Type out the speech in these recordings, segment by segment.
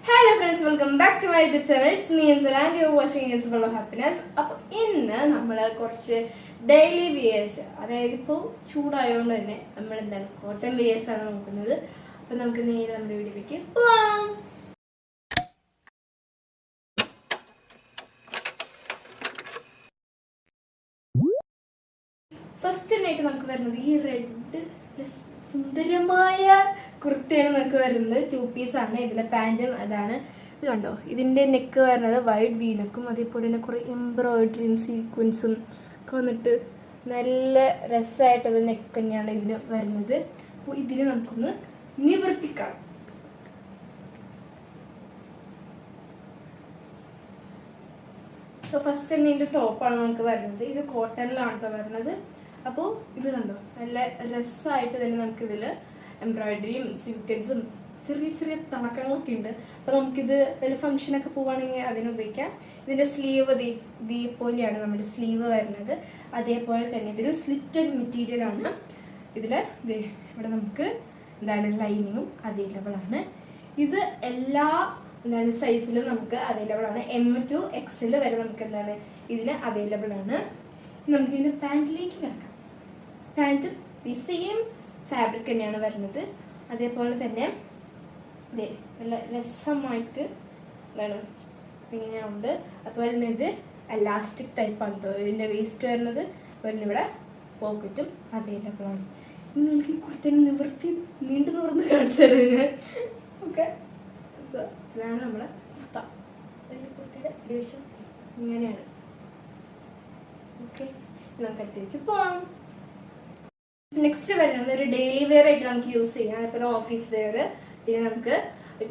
Hello friends, welcome back to my YouTube channel. It's me Ansela and you're watching Isabel of Happiness. അപ്പോൾ ഇന്ന് നമ്മൾ കുറച്ച് daily wears, അതായത് ഇപ്പോൾ ചൂടായതുകൊണ്ട് തന്നെ നമ്മൾ എന്താണ് കോട്ടൺ വിയേഴ്സ് ആണ് നോക്കുന്നത്. അപ്പോൾ നമുക്ക് നേരെ നമ്മുടെ വീഡിയോയിലേക്ക് പോവാം. ഫസ്റ്റ് ആയിട്ട് നമുക്ക് വരുന്നത് ഈ റെഡ് സുന്ദരമായ കുർത്തയാണ് നമുക്ക് വരുന്നത്. 2 പീസ് ആണ്. ഇതിലെ പാൻറ്റും അതാണ്. ഇത് കണ്ടോ, ഇതിൻ്റെ നെക്ക് വരുന്നത് വൈഡ് വി നെക്കും അതേപോലെ തന്നെ കുറേ എംബ്രോയിഡറിയും സീക്വൻസും ഒക്കെ വന്നിട്ട് നല്ല രസമായിട്ടുള്ള നെക്ക് തന്നെയാണ് ഇതിന് വരുന്നത്. അപ്പോൾ ഇതിന് നമുക്കൊന്ന് നിവർത്തിക്കാം. സോ ഫസ്റ്റ് തന്നെ ഇതിൻ്റെ ടോപ്പാണ് നമുക്ക് വരുന്നത്. ഇത് കോട്ടണിലാണ് കേട്ടോ വരുന്നത്. അപ്പോൾ ഇത് കണ്ടോ, നല്ല രസമായിട്ട് തന്നെ നമുക്കിതിൽ എംബ്രോയിഡറിയും സീക്വൻസും ചെറിയ ചെറിയ തിളക്കങ്ങളൊക്കെ ഉണ്ട്. അപ്പോൾ നമുക്കിത് വല്ല ഫംഗ്ഷനൊക്കെ പോവുകയാണെങ്കിൽ അതിന് ഉപയോഗിക്കാം. ഇതിൻ്റെ സ്ലീവ് ഇതേപോലെയാണ് നമ്മുടെ സ്ലീവ് വരുന്നത്. അതേപോലെ തന്നെ ഇതൊരു സ്ലിറ്റഡ് മെറ്റീരിയൽ ആണ്. ഇതിൽ ഇവിടെ നമുക്ക് എന്താണ് ലൈനിങ്ങും അവൈലബിൾ ആണ്. ഇത് എല്ലാ എന്താണ് സൈസിലും നമുക്ക് അവൈലബിൾ ആണ്. M to XL വരെ നമുക്ക് എന്താണ് ഇതിന് അവൈലബിൾ ആണ്. നമുക്ക് ഇതിൻ്റെ പാൻറ്റിലേക്ക് കിടക്കാം. പാൻറ്റും ഈ സെയിം ഫാബ്രിക് തന്നെയാണ് വരുന്നത്. അതേപോലെ തന്നെ നല്ല രസമായിട്ട് എന്താണ് ഇങ്ങനെയുണ്ട്. അതുപോലെ തന്നെ ഇത് എലാസ്റ്റിക് ടൈപ്പാണ് കേട്ടോ. ഇതിൻ്റെ വേസ്റ്റ് വരുന്നത് ഇവിടെ പോക്കറ്റും അവൈലബിൾ ആണ്. നിങ്ങൾക്ക് ഈ കുർത്തനെ നിവർത്തി നീണ്ടു തുറന്ന് കാണിച്ചു തരുന്നത്. ഓക്കെ, സോ ഇതാണ് നമ്മുടെ കുർത്ത. കുർത്തയുടെ ഏകദേശം ഇങ്ങനെയാണ്. ഓക്കെ, നമുക്ക് അടുത്തേക്ക് പോവാം. നെക്സ്റ്റ് വരുന്നത് ഒരു ഡെയിലി വെയർ ആയിട്ട് നമുക്ക് യൂസ് ചെയ്യാം. ഇപ്പോൾ ഓഫീസ് വെയർ, പിന്നെ നമുക്ക്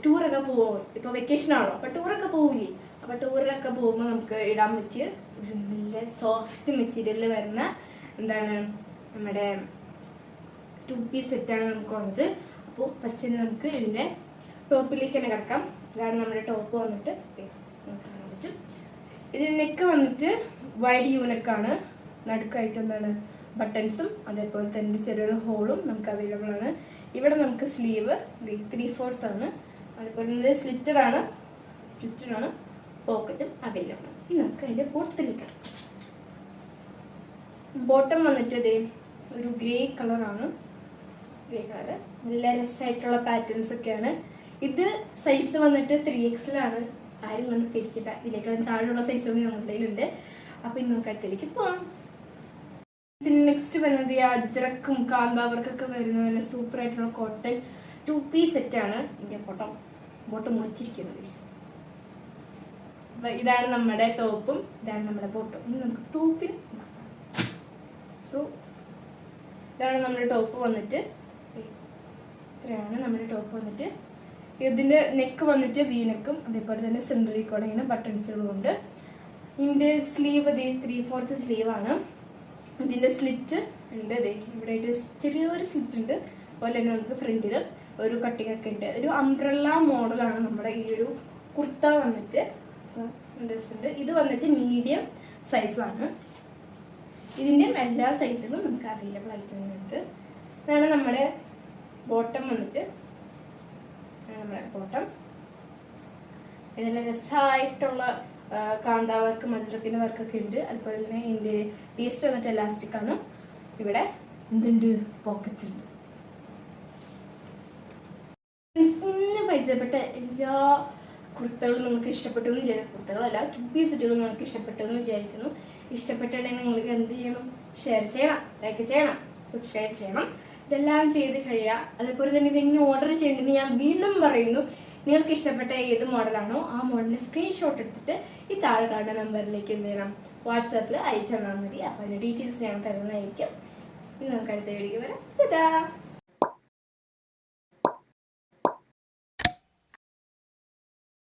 ടൂറൊക്കെ പോകും. ഇപ്പോൾ വെക്കേഷൻ ആണല്ലോ, അപ്പോൾ ടൂറൊക്കെ പോകില്ലേ. അപ്പോൾ ടൂറിനൊക്കെ പോകുമ്പോൾ നമുക്ക് ഇടാൻ പറ്റിയ ഒരു നല്ല സോഫ്റ്റ് മെറ്റീരിയലിൽ വരുന്ന എന്താണ് നമ്മുടെ 2 പീസ് സെറ്റാണ് നമുക്കുള്ളത്. അപ്പോൾ ഫസ്റ്റ് തന്നെ നമുക്ക് ഇതിൻ്റെ ടോപ്പിലേക്ക് തന്നെ കിടക്കാം. ഇതാണ് നമ്മുടെ ടോപ്പ് വന്നിട്ട് നമുക്ക് കാണാൻ പറ്റും. ഇതിൻ്റെ നെക്ക് വന്നിട്ട് വൈഡ് യു നെക്കാണ്. നടുക്കായിട്ട് എന്താണ് ബട്ടൺസും അതേപോലെ തന്നെ ചെറിയൊരു ഹോളും നമുക്ക് അവൈലബിൾ ആണ്. ഇവിടെ നമുക്ക് സ്ലീവ് 3/4 ആണ്. അതേപോലെ തന്നെ സ്ലിറ്റഡ് ആണ്. പോക്കറ്റും അവൈലബിൾ ആണ്. ഇനി നമുക്ക് അതിൻ്റെ ബോട്ടത്തിലേക്ക് കിടക്കാം. ബോട്ടം വന്നിട്ട് ഒരു ഗ്രേ കളറാണ്. ഗ്രേ കളറ് നല്ല രസമായിട്ടുള്ള പാറ്റേൺസ് ഒക്കെയാണ്. ഇത് സൈസ് വന്നിട്ട് 3XL ആണ്. ആരും കണ്ട് പേടിക്കട്ടെ, ഇതിനേക്കാളും താഴെയുള്ള സൈസ് നമ്മുടെ കയ്യിലുണ്ട്. അപ്പോൾ ഇന്ന് നമുക്ക് അടുത്തേക്ക് പോവാം. പിന്നെ നെക്സ്റ്റ് വരുന്നത് അജ്രക്കും കാന്താവർക്കൊക്കെ വരുന്ന നല്ല സൂപ്പർ ആയിട്ടുള്ള കോട്ടൺ 2 പീസ് സെറ്റാണ്. ഇതിൻ്റെ ബോട്ടം മുറിച്ചിരിക്കുന്നത്. അപ്പം ഇതാണ് നമ്മുടെ ടോപ്പും ഇതാണ് നമ്മുടെ ബോട്ടം. ഇനി നമുക്ക് ടോപ്പിൽ സോ ഇതാണ് നമ്മുടെ ടോപ്പ് വന്നിട്ട്. ഇത്രയാണ് നമ്മുടെ ടോപ്പ് വന്നിട്ട്. ഇതിൻ്റെ നെക്ക് വന്നിട്ട് വി നെക്കും അതേപോലെ തന്നെ സെൻട്രൽ കൂടെ ഇങ്ങനെ ബട്ടൺസുകളും ഉണ്ട്. ഇതിൻ്റെ സ്ലീവ് 3/4 സ്ലീവാണ്. ഇതിൻ്റെ സ്ലിറ്റ് ഉണ്ട്. ഇവിടെ ആയിട്ട് ചെറിയൊരു സ്ലിറ്റ് ഉണ്ട്. അതുപോലെ തന്നെ നമുക്ക് ഫ്രണ്ടിൽ ഒരു കട്ടിങ് ഒക്കെ ഉണ്ട്. ഒരു അംബ്രല്ല മോഡലാണ് നമ്മുടെ ഈ ഒരു കുർത്ത വന്നിട്ട് ഡ്രസ് ഉണ്ട്. ഇത് വന്നിട്ട് മീഡിയം സൈസാണ്. ഇതിൻ്റെ എല്ലാ സൈസിലും നമുക്ക് അവൈലബിൾ ആയിട്ടുണ്ട്. ഇതാണ് നമ്മുടെ ബോട്ടം വന്നിട്ട്. നമ്മുടെ ബോട്ടം ഇതിൽ രസമായിട്ടുള്ള കാന്താവർക്ക് മജ്രക്കിൻ്റെ വർക്കൊക്കെ ഉണ്ട്. അതുപോലെ തന്നെ ഇതിൻ്റെ വേസ്റ്റ് വന്നിട്ട് എലാസ്റ്റിക് ആണ്. ഇവിടെ എന്തുണ്ട്, പോക്കറ്റ്സ് ഉണ്ട്. ഇന്ന് പരിചയപ്പെട്ട എല്ലാ കുർത്തകളും നിങ്ങൾക്ക് ഇഷ്ടപ്പെട്ടു എന്ന് വിചാരിക്കുന്നു. കുർത്തകളല്ല, 2 പീസ് സെറ്റുകളും നിങ്ങൾക്ക് ഇഷ്ടപ്പെട്ടു എന്ന് വിചാരിക്കുന്നു. ഇഷ്ടപ്പെട്ടുണ്ടെങ്കിൽ നിങ്ങൾക്ക് എന്ത് ചെയ്യണം? ഷെയർ ചെയ്യണം, ലൈക്ക് ചെയ്യണം, സബ്സ്ക്രൈബ് ചെയ്യണം. ഇതെല്ലാം ചെയ്ത് കഴിയുക. അതേപോലെ തന്നെ ഇതെങ്ങനെ ഓർഡർ ചെയ്യേണ്ടതെന്ന് ഞാൻ വീണ്ടും പറയുന്നു. നിങ്ങൾക്ക് ഇഷ്ടപ്പെട്ട ഏത് മോഡലാണോ ആ മോഡലിന് സ്ക്രീൻഷോട്ട് എടുത്തിട്ട് ഈ താഴെ കാണുന്ന നമ്പറിലേക്ക് എന്ത് ചെയ്യണം, വാട്സാപ്പിൽ അയച്ചു തന്നാൽ മതി. അപ്പോൾ അതിൻ്റെ ഡീറ്റെയിൽസ് ഞാൻ തരുന്നതായിരിക്കും. ഇനി നമുക്ക് അടുത്ത വീഡിയോ വരാം.